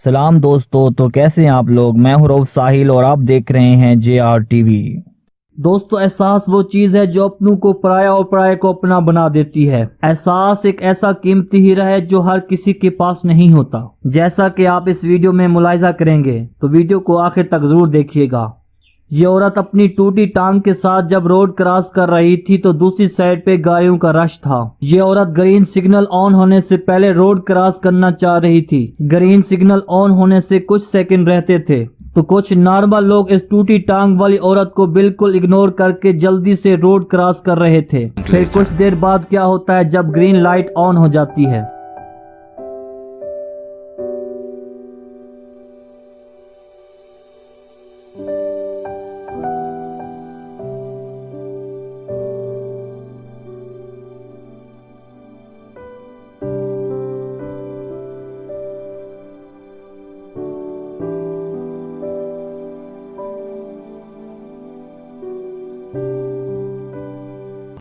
सलाम दोस्तों, तो कैसे हैं आप लोग। मैं हूं रऊफ साहिल और आप देख रहे हैं JR TV। दोस्तों, एहसास वो चीज है जो अपनों को पराया और पराये को अपना बना देती है। एहसास एक ऐसा कीमती हीरा है जो हर किसी के पास नहीं होता। जैसा कि आप इस वीडियो में मुलाहिजा करेंगे, तो वीडियो को आखिर तक जरूर देखिएगा। ये औरत अपनी टूटी टांग के साथ जब रोड क्रॉस कर रही थी तो दूसरी साइड पे गाड़ियों का रश था। ये औरत ग्रीन सिग्नल ऑन होने से पहले रोड क्रॉस करना चाह रही थी। ग्रीन सिग्नल ऑन होने से कुछ सेकंड रहते थे तो कुछ नॉर्मल लोग इस टूटी टांग वाली औरत को बिल्कुल इग्नोर करके जल्दी से रोड क्रॉस कर रहे थे। फिर कुछ देर बाद क्या होता है जब ग्रीन लाइट ऑन हो जाती है।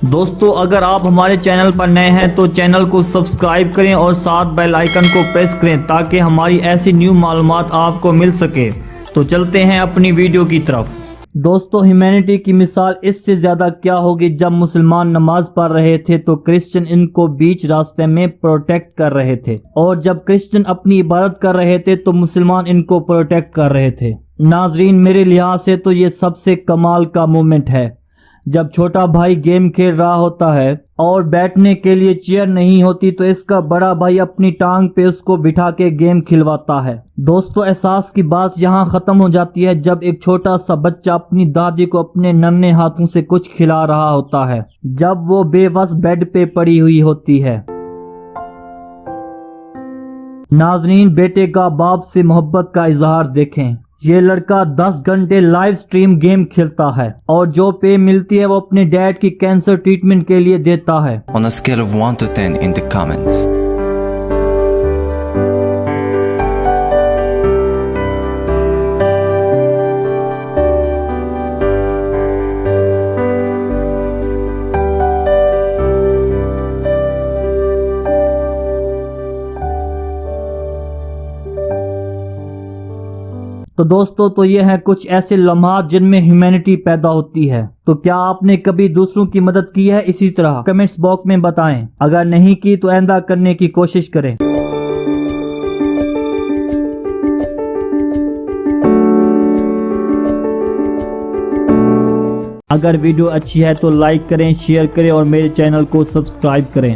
दोस्तों, अगर आप हमारे चैनल पर नए हैं तो चैनल को सब्सक्राइब करें और साथ बेल आइकन को प्रेस करें ताकि हमारी ऐसी न्यू मालूमात आपको मिल सके। तो चलते हैं अपनी वीडियो की तरफ। दोस्तों, ह्यूमैनिटी की मिसाल इससे ज्यादा क्या होगी। जब मुसलमान नमाज पढ़ रहे थे तो क्रिश्चियन इनको बीच रास्ते में प्रोटेक्ट कर रहे थे, और जब क्रिश्चियन अपनी इबादत कर रहे थे तो मुसलमान इनको प्रोटेक्ट कर रहे थे। नाजरीन, मेरे लिहाज से तो ये सबसे कमाल का मोमेंट है। जब छोटा भाई गेम खेल रहा होता है और बैठने के लिए चेयर नहीं होती तो इसका बड़ा भाई अपनी टांग पे उसको बिठा के गेम खिलवाता है। दोस्तों, एहसास की बात यहाँ खत्म हो जाती है जब एक छोटा सा बच्चा अपनी दादी को अपने नन्हे हाथों से कुछ खिला रहा होता है, जब वो बेबस बेड पे पड़ी हुई होती है। नाजरीन, बेटे का बाप से मोहब्बत का इजहार देखें। ये लड़का 10 घंटे लाइव स्ट्रीम गेम खेलता है और जो पे मिलती है वो अपने डैड की कैंसर ट्रीटमेंट के लिए देता है। On a scale of 1 to 10 in the comments. तो दोस्तों, तो ये है कुछ ऐसे लम्हात जिनमें ह्यूमैनिटी पैदा होती है। तो क्या आपने कभी दूसरों की मदद की है इसी तरह? कमेंट्स बॉक्स में बताएं। अगर नहीं की तो आइंदा करने की कोशिश करें। अगर वीडियो अच्छी है तो लाइक करें, शेयर करें और मेरे चैनल को सब्सक्राइब करें।